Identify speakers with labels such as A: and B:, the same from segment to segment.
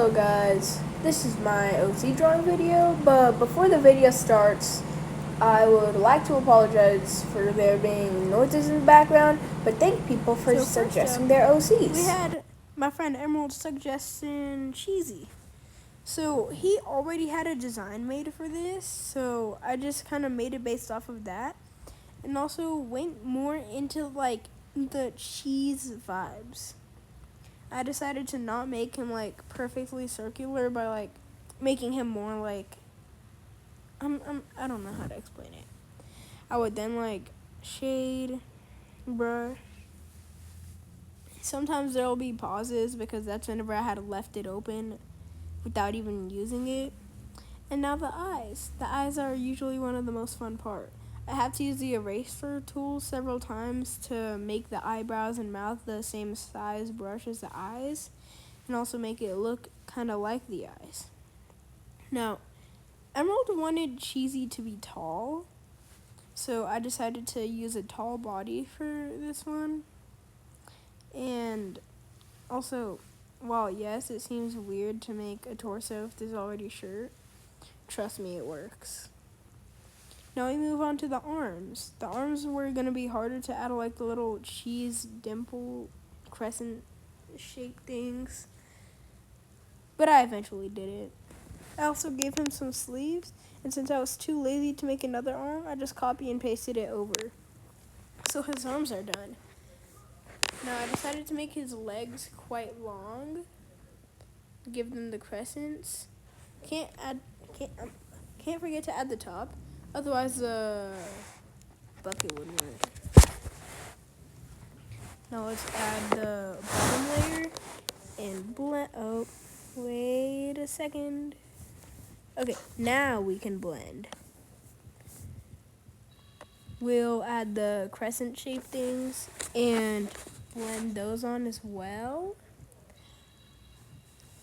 A: Hello guys, this is my OC drawing video, but before the video starts, I would like to apologize for there being noises in the background, but thank people for suggesting their OCs.
B: We had my friend Emerald suggesting cheesy. So he already had a design made for this, so I just kind of made it based off of that. And also went more into like the cheese vibes. I decided to not make him like perfectly circular by like making him more like I don't know how to explain it. I would then like shade, brush. Sometimes there will be pauses because that's whenever I had left it open without even using it. And now the eyes. The eyes are usually one of the most fun part. I have to use the eraser tool several times to make the eyebrows and mouth the same size brush as the eyes, and also make it look kind of like the eyes. Now, Emerald wanted cheesy to be tall, so I decided to use a tall body for this one. And also, while yes, it seems weird to make a torso if there's already a shirt, trust me, it works. Now we move on to the arms. The arms were going to be harder to add like the little cheese dimple crescent shape things, but I eventually did it. I also gave him some sleeves, and since I was too lazy to make another arm, I just copy and pasted it over. So his arms are done. Now I decided to make his legs quite long, give them the crescents. Can't forget to add the top, otherwise the bucket would work. Now let's add the bottom layer and blend. Oh, wait a second. Okay, now we can blend. We'll add the crescent shape things and blend those on as well.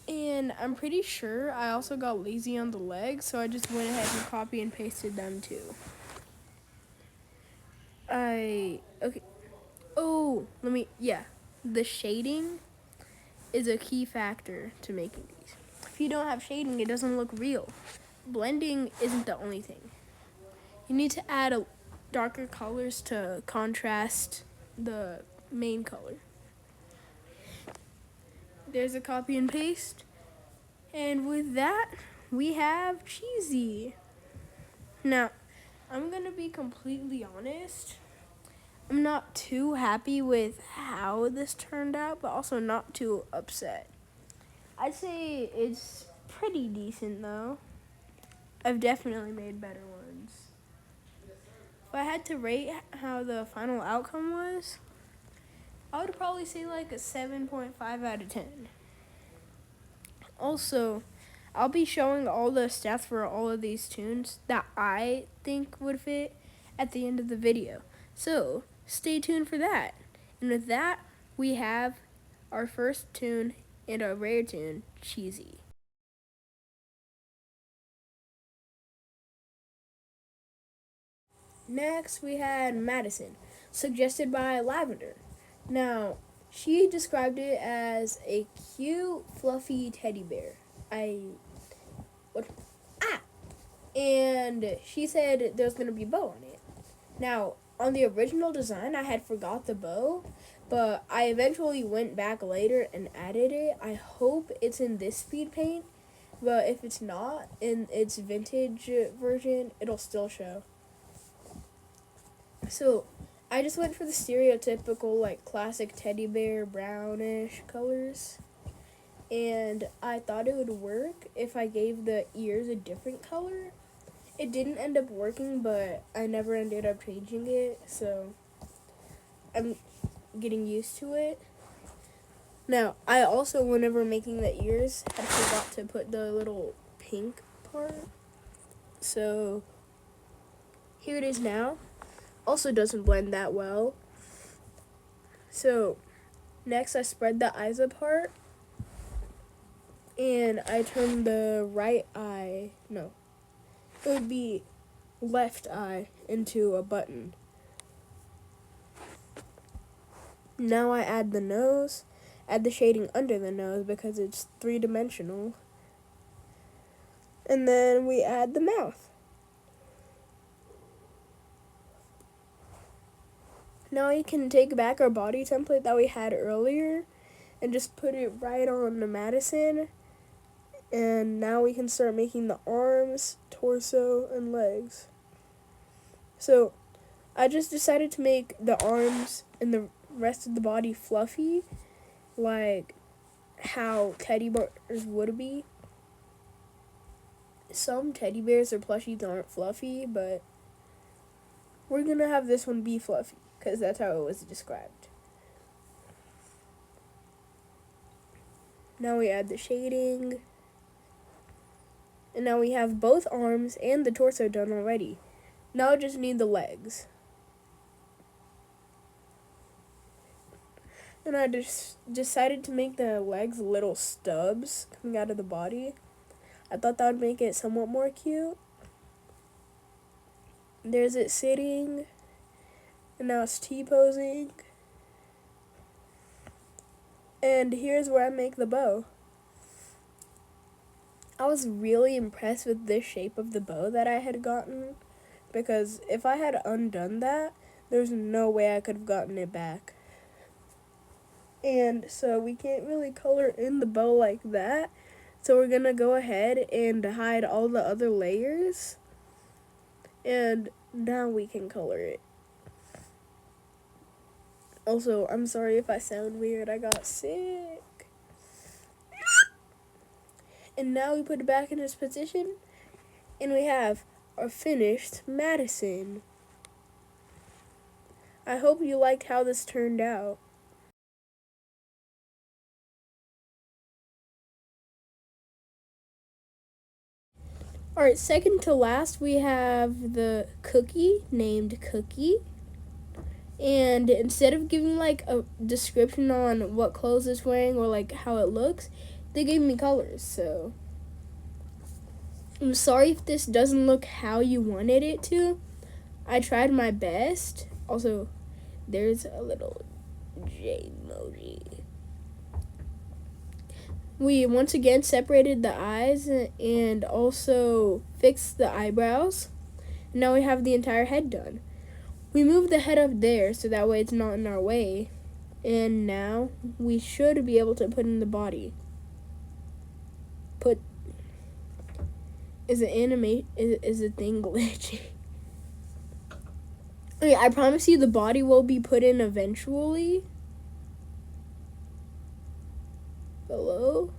B: And I'm pretty sure I also got lazy on the legs, so I just went ahead and copy and pasted them too. The shading is a key factor to making these. If you don't have shading, it doesn't look real. Blending isn't the only thing. You need to add darker colors to contrast the main color. There's a copy and paste. And with that, we have cheesy. Now, I'm going to be completely honest. I'm not too happy with how this turned out, but also not too upset. I'd say it's pretty decent, though. I've definitely made better ones. If I had to rate how the final outcome was, I would probably say like a 7.5 out of 10. Also, I'll be showing all the stats for all of these tunes that I think would fit at the end of the video. So, stay tuned for that. And with that, we have our first tune and our rare tune, Cheesy. Next, we had Madison, suggested by Lavender. Now, she described it as a cute, fluffy teddy bear. And she said there's going to be a bow on it. Now, on the original design, I had forgot the bow, but I eventually went back later and added it. I hope it's in this speed paint, but if it's not, in its vintage version, it'll still show. So, I just went for the stereotypical, like, classic teddy bear brownish colors. And I thought it would work if I gave the ears a different color. It didn't end up working, but I never ended up changing it, so I'm getting used to it. Now, I also, whenever making the ears, I forgot to put the little pink part. So, here it is now. Also doesn't blend that well. So, next I spread the eyes apart. And I turn the it would be left eye into a button. Now I add the nose,
A: add the shading under the nose because it's three-dimensional. And then we add the mouth. Now we can take back our body template that we had earlier and just put it right on the Madison. And now we can start making the arms, torso, and legs. So I just decided to make the arms and the rest of the body fluffy, like how teddy bears would be. Some teddy bears or plushies aren't fluffy, but we're gonna have this one be fluffy because that's how it was described. Now we add the shading, and now we have both arms and the torso done already. Now I just need the legs. And I just decided to make the legs little stubs coming out of the body. I thought that would make it somewhat more cute. There's it sitting, and now it's T-posing. And here's where I make the bow. I was really impressed with this shape of the bow that I had gotten, because if I had undone that, there's no way I could have gotten it back. And so we can't really color in the bow like that. So we're gonna go ahead and hide all the other layers. And now we can color it. Also, I'm sorry if I sound weird. I got sick. And now we put it back in its position. And we have our finished Madison. I hope you liked how this turned out. Alright, second to last, we have the cookie named Cookie. And instead of giving like a description on what clothes it's wearing or like how it looks, they gave me colors. So I'm sorry if this doesn't look how you wanted it to. I tried my best. Also, there's a little J emoji. We once again separated the eyes and also fixed the eyebrows. Now we have the entire head done. We moved the head up there so that way it's not in our way. And now we should be able to put in the body. Is the thing glitchy? Okay, I promise you the body will be put in eventually. Hello?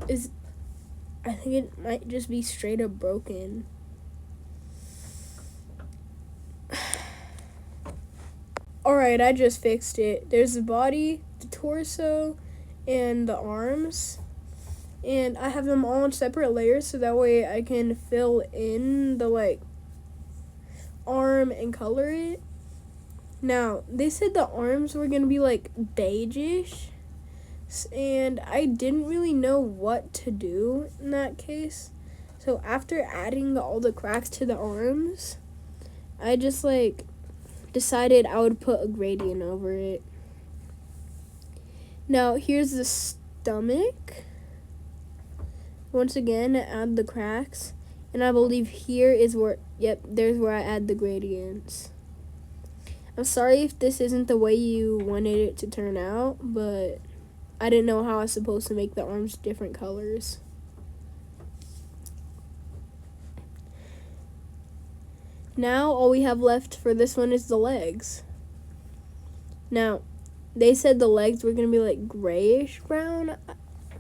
A: I think it might just be straight up broken. Alright, I just fixed it. There's the body, the torso, and the arms. And I have them all in separate layers so that way I can fill in the arm and color it. Now, they said the arms were going to be beigeish. And I didn't really know what to do in that case. So after adding all the cracks to the arms, I just decided I would put a gradient over it. Now here's the stomach. Once again, add the cracks. And I believe here is where, there's where I add the gradients. I'm sorry if this isn't the way you wanted it to turn out, but I didn't know how I was supposed to make the arms different colors. Now all we have left for this one is the legs. Now, they said the legs were going to be grayish brown,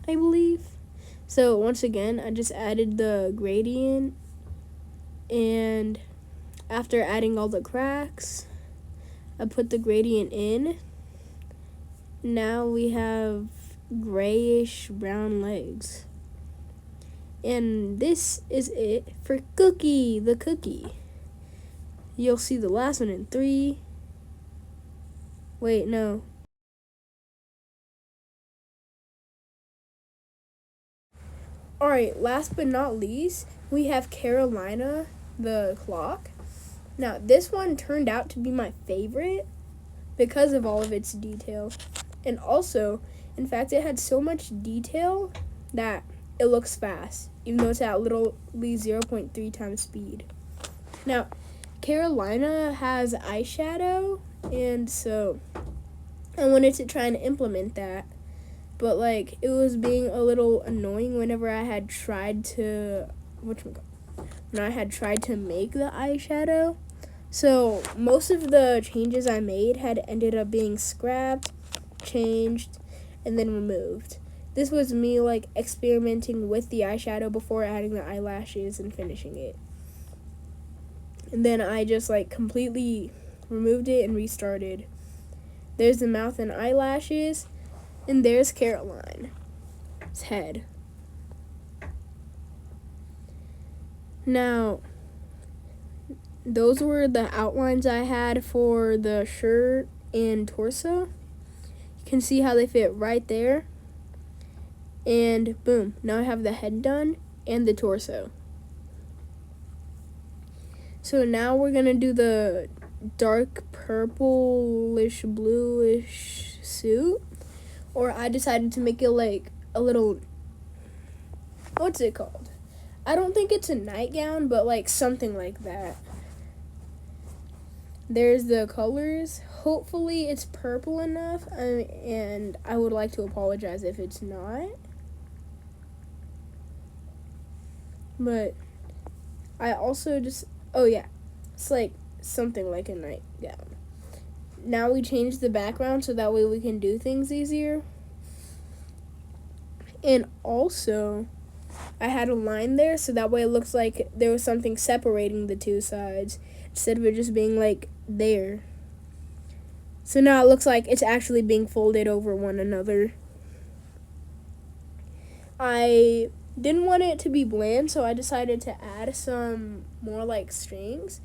A: I believe. So once again, I just added the gradient, and after adding all the cracks, I put the gradient in. Now we have grayish brown legs. And this is it for Cookie, the cookie. You'll see the last one in 3. Wait, no. Alright, last but not least, we have Carolina, the clock. Now, this one turned out to be my favorite because of all of its detail. And also, in fact, it had so much detail that it looks fast, even though it's at literally 0.3 times speed. Now, Carolina has eyeshadow, and so I wanted to try and implement that, but like it was being a little annoying whenever I had tried to make the eyeshadow. So most of the changes I made had ended up being scrapped, changed, and then removed. This was me like experimenting with the eyeshadow before adding the eyelashes and finishing it. And then I just like completely removed it and restarted. There's the mouth and eyelashes, and there's Caroline's head. Now, those were the outlines I had for the shirt and torso. You can see how they fit right there. And boom, now I have the head done and the torso. So now we're gonna do the dark purplish bluish suit. Or I decided to make it like a little, what's it called? I don't think it's a nightgown, but like something like that. There's the colors. Hopefully it's purple enough, and I would like to apologize if it's not. But I also just, oh yeah, it's like something like a nightgown. Now we change the background so that way we can do things easier. And also, I had a line there so that way it looks like there was something separating the two sides instead of it just being like there. So now it looks like it's actually being folded over one another. I didn't want it to be bland, so I decided to add some more like strings.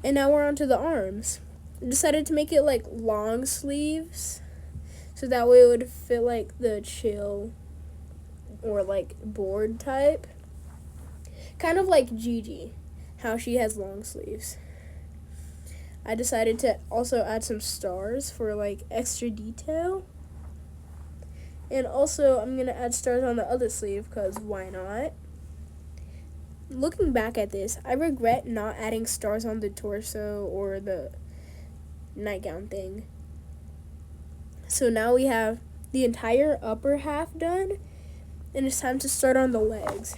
A: And now we're onto the arms. I decided to make it like long sleeves so that way it would fit like the chill or like board type. Kind of like Gigi, how she has long sleeves. I decided to also add some stars for like extra detail. And also I'm going to add stars on the other sleeve because why not? Looking back at this, I regret not adding stars on the torso or the nightgown thing. So now we have the entire upper half done, and it's time to start on the legs.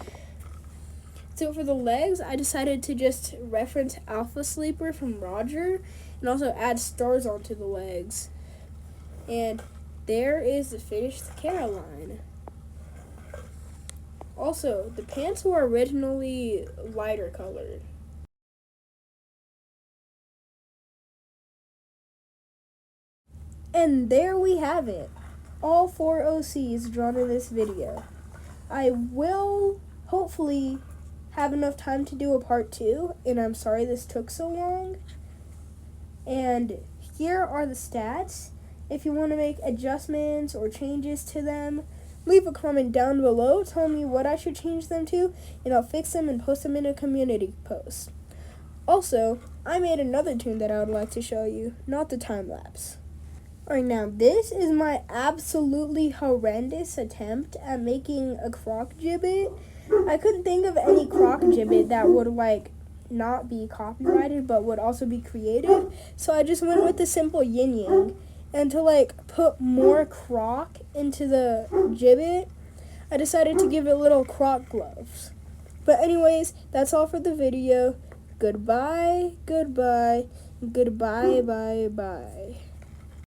A: So for the legs, I decided to just reference Alpha Sleeper from Roger and also add stars onto the legs. And there is the finished Caroline. Also, the pants were originally lighter colored. And there we have it. All 4 OCs drawn in this video. I will hopefully have enough time to do a part 2, and I'm sorry this took so long. And here are the stats. If you want to make adjustments or changes to them, leave a comment down below. Tell me what I should change them to, and I'll fix them and post them in a community post. Also, I made another tune that I would like to show you, not the time lapse. Alright, now this is my absolutely horrendous attempt at making a croc gibbet. I couldn't think of any croc gibbet that would like not be copyrighted but would also be creative, so I just went with the simple yin yang. And to like put more croc into the gibbet, I decided to give it little croc gloves. But anyways, that's all for the video. Goodbye, goodbye, goodbye, bye, bye.